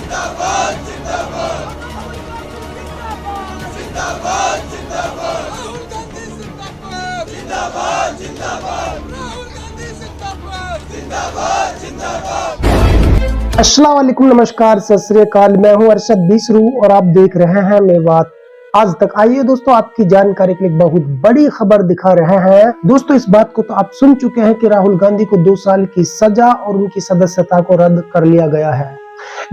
जिंदाबाद जिंदाबाद जिंदाबाद जिंदाबाद राहुल गांधी जिंदाबाद जिंदाबाद जिंदाबाद राहुल गांधी जिंदाबाद जिंदाबाद जिंदाबाद। अस्सलाम वालेकुम, नमस्कार, सत श्री अकाल। मैं हूं अरशद बीसरू और आप देख रहे हैं मेवात आज तक। आइए दोस्तों, आपकी जानकारी के लिए बहुत बड़ी खबर दिखा रहे हैं। दोस्तों, इस बात को तो आप सुन चुके हैं कि राहुल गांधी को 2 साल की सजा और उनकी सदस्यता को रद्द कर लिया गया है।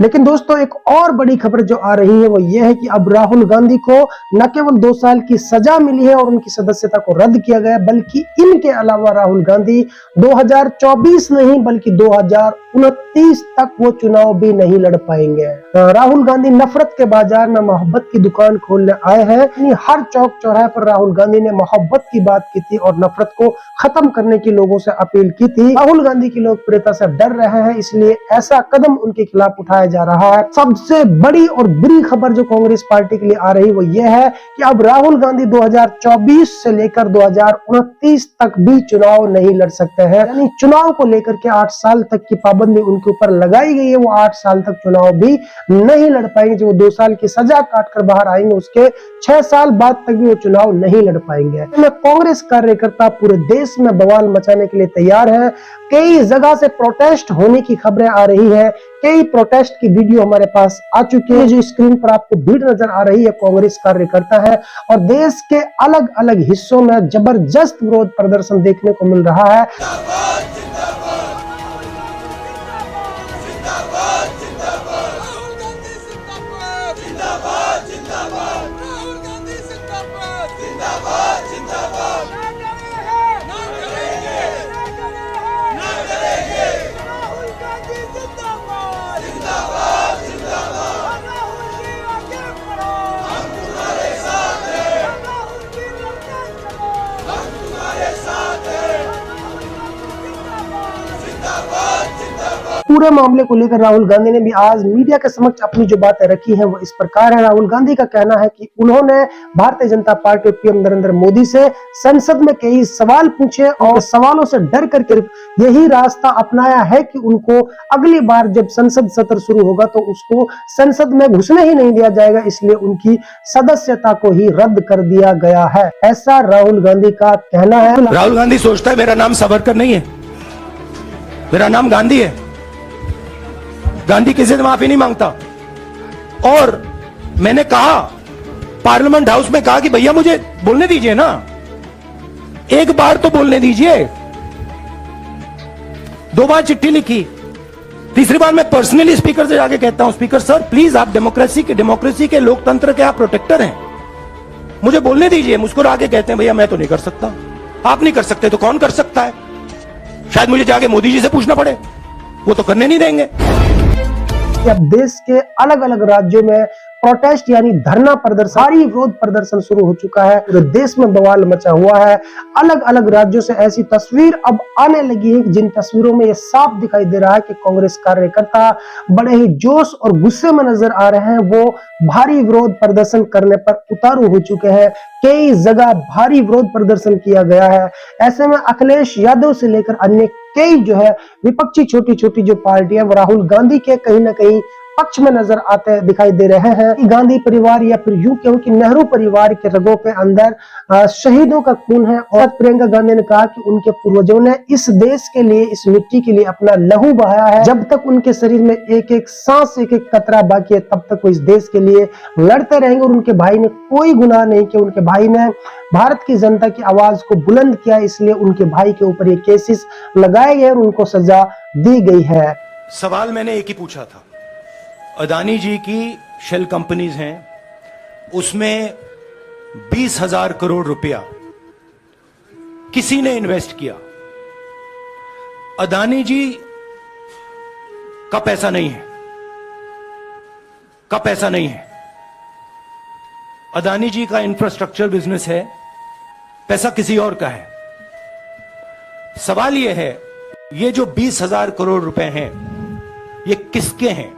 लेकिन दोस्तों, एक और बड़ी खबर जो आ रही है वो ये है कि अब राहुल गांधी को न केवल 2 साल की सजा मिली है और उनकी सदस्यता को रद्द किया गया, बल्कि इनके अलावा राहुल गांधी 2024 नहीं बल्कि 2029 तक वो चुनाव भी नहीं लड़ पाएंगे। राहुल गांधी नफरत के बाजार में मोहब्बत की दुकान खोलने आए हैं। हर चौक चौराहे पर राहुल गांधी ने मोहब्बत की बात की थी और नफरत को खत्म करने की लोगों से अपील की थी। राहुल गांधी की लोकप्रियता से डर रहे हैं, इसलिए ऐसा कदम उनके खिलाफ उठाया जा रहा है। सबसे बड़ी और बुरी खबर जो कांग्रेस पार्टी के लिए आ रही वो ये है कि अब राहुल गांधी 2024 से लेकर 2029 तक भी चुनाव नहीं लड़ सकते हैं। यानी चुनाव को लेकर के 8 साल तक की पाबंदी उनके ऊपर लगाई गई है। वो 8 साल तक चुनाव भी नहीं लड़ पाएंगे। जो 2 साल की सजा काट कर बाहर आएंगे, उसके 6 साल बाद तक भी वो चुनाव नहीं लड़ पाएंगे। कांग्रेस कार्यकर्ता पूरे देश में बवाल मचाने के लिए तैयार है। कई जगह से प्रोटेस्ट होने की खबरें आ रही है। कई प्रोटेस्ट की वीडियो हमारे पास आ चुकी है। जो स्क्रीन पर आपको भीड़ नजर आ रही है, कांग्रेस कार्यकर्ता है और देश के अलग अलग हिस्सों में जबरदस्त विरोध प्रदर्शन देखने को मिल रहा है। पूरे मामले को लेकर राहुल गांधी ने भी आज मीडिया के समक्ष अपनी जो बातें रखी हैं वो इस प्रकार है। राहुल गांधी का कहना है कि उन्होंने भारतीय जनता पार्टी और पीएम नरेंद्र मोदी से संसद में कई सवाल पूछे और सवालों से डर करके यही रास्ता अपनाया है कि उनको अगली बार जब संसद सत्र शुरू होगा तो उसको संसद में घुसने ही नहीं दिया जाएगा, इसलिए उनकी सदस्यता को ही रद्द कर दिया गया है। ऐसा राहुल गांधी का कहना है। राहुल गांधी सोचता है मेरा नाम सावरकर नहीं है, मेरा नाम गांधी है। गांधी किसी से माफी नहीं मांगता। और मैंने कहा, पार्लियामेंट हाउस में कहा कि भैया मुझे बोलने दीजिए ना, एक बार तो बोलने दीजिए। 2 बार चिट्ठी लिखी, तीसरी बार मैं पर्सनली स्पीकर से जाके कहता हूं, स्पीकर सर प्लीज, आप डेमोक्रेसी के लोकतंत्र के आप प्रोटेक्टर हैं, मुझे बोलने दीजिए। मुस्कुरा आके कहते हैं भैया मैं तो नहीं कर सकता। आप नहीं कर सकते तो कौन कर सकता है? शायद मुझे जाके मोदी जी से पूछना पड़े, वो तो करने नहीं देंगे। अब देश के अलग अलग राज्यों में प्रोटेस्ट यानी धरना प्रदर्शन, भारी विरोध प्रदर्शन शुरू हो चुका है। पूरे देश में बवाल मचा हुआ है। अलग अलग राज्यों से ऐसी तस्वीर अब आने लगी है जिन तस्वीरों में यह साफ दिखाई दे रहा है कि कांग्रेस कार्यकर्ता बड़े ही जोश और गुस्से में नजर आ रहे हैं। वो भारी विरोध प्रदर्शन करने पर उतारू हो चुके हैं। कई जगह भारी विरोध प्रदर्शन किया गया है। ऐसे में अखिलेश यादव से लेकर अन्य कई जो है विपक्षी छोटी छोटी जो पार्टियां राहुल गांधी के कहीं ना कहीं पक्ष में नजर आते दिखाई दे रहे हैं। गांधी परिवार या फिर यूं कहूं कि नेहरू परिवार के रगों के अंदर शहीदों का खून है। और प्रियंका गांधी ने कहा कि उनके पूर्वजों ने इस देश के लिए, इस मिट्टी के लिए अपना लहू बहाया है। जब तक उनके शरीर में एक एक सांस, एक एक कतरा बाकी है, तब तक वो इस देश के लिए लड़ते रहेंगे। और उनके भाई ने कोई गुनाह नहीं किया। उनके भाई ने भारत की जनता की आवाज को बुलंद किया, इसलिए उनके भाई के ऊपर ये केसेस लगाए गए और उनको सजा दी गई है। सवाल मैंने एक ही पूछा था, अदानी जी की शेल कंपनीज हैं, उसमें 20,000 करोड़ रुपया किसी ने इन्वेस्ट किया। अदानी जी का पैसा नहीं है, का पैसा नहीं है। अदानी जी का इंफ्रास्ट्रक्चर बिजनेस है, पैसा किसी और का है। सवाल यह है, ये जो 20,000 करोड़ रुपए हैं ये किसके हैं?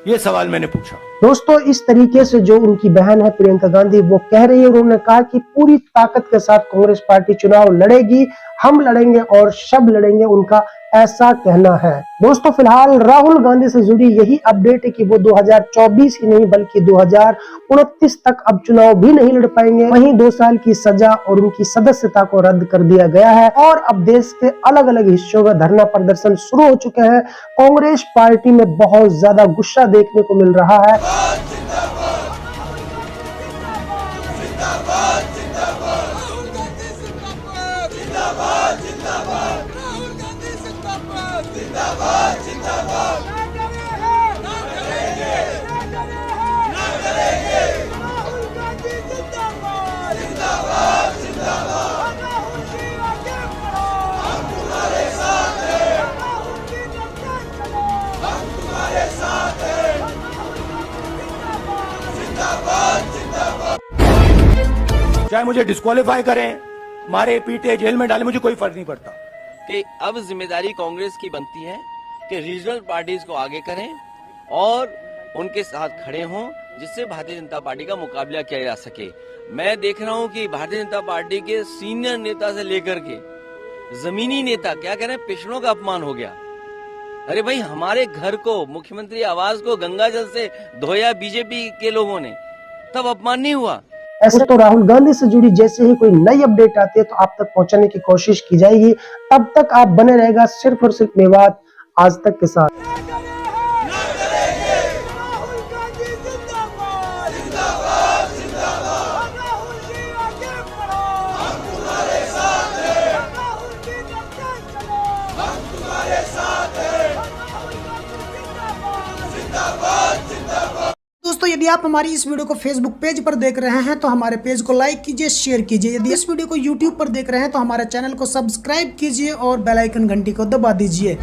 ये सवाल मैंने पूछा। दोस्तों, इस तरीके से जो उनकी बहन है प्रियंका गांधी वो कह रही है, उन्होंने कहा कि पूरी ताकत के साथ कांग्रेस पार्टी चुनाव लड़ेगी, हम लड़ेंगे और सब लड़ेंगे। उनका ऐसा कहना है। दोस्तों फिलहाल राहुल गांधी से जुड़ी यही अपडेट है कि वो 2024 ही नहीं बल्कि 2029 तक अब चुनाव भी नहीं लड़ पाएंगे। वहीं 2 साल की सजा और उनकी सदस्यता को रद्द कर दिया गया है और अब देश के अलग अलग हिस्सों में धरना प्रदर्शन शुरू हो चुके हैं। कांग्रेस पार्टी में बहुत ज्यादा गुस्सा देखने को मिल रहा है। राहुल गांधी जिंदाबाद जिंदाबाद जिंदाबाद राहुल गांधी जिंदाबाद जिंदाबाद जिंदाबाद ना करेंगे ना करेंगे राहुल गांधी जिंदाबाद जिंदाबाद जिंदाबाद राहुल जी आगे बढ़ो हम तुम्हारे साथ हैं राहुल जी आगे चलो हम तुम्हारे साथ हैं जिंदाबाद जिंदाबाद चाहे मुझे डिस्क्वालीफाई करें, मारे पीटे जेल में डाले, मुझे कोई फर्क नहीं पड़ता। कि अब जिम्मेदारी कांग्रेस की बनती है कि रीजनल पार्टीज को आगे करें और उनके साथ खड़े हों जिससे भारतीय जनता पार्टी का मुकाबला किया जा सके। मैं देख रहा हूं कि भारतीय जनता पार्टी के सीनियर नेता से लेकर के जमीनी नेता क्या कह रहे हैं, पिछड़ों का अपमान हो गया। अरे भाई, हमारे घर को, मुख्यमंत्री आवास को गंगा जल से धोया बीजेपी के लोगों ने, तब अपमान नहीं हुआ। ऐसे तो राहुल गांधी से जुड़ी जैसे ही कोई नई अपडेट आती है तो आप तक पहुंचाने की कोशिश की जाएगी। तब तक आप बने रहेगा सिर्फ और सिर्फ मेवात आज तक के साथ। ना करेंगे राहुल गांधी जिंदाबाद जिंदाबाद जिंदाबाद राहुल जी आगे बढ़ो हम तुम्हारे साथ हैं राहुल जी आगे चलो हम तुम्हारे साथ हैं जिंदाबाद जिंदाबाद। दोस्तों यदि आप हमारी इस वीडियो को फेसबुक पेज पर देख रहे हैं तो हमारे पेज को लाइक कीजिए, शेयर कीजिए। यदि इस वीडियो को यूट्यूब पर देख रहे हैं तो हमारे चैनल को सब्सक्राइब कीजिए और बेल आइकन घंटी को दबा दीजिए।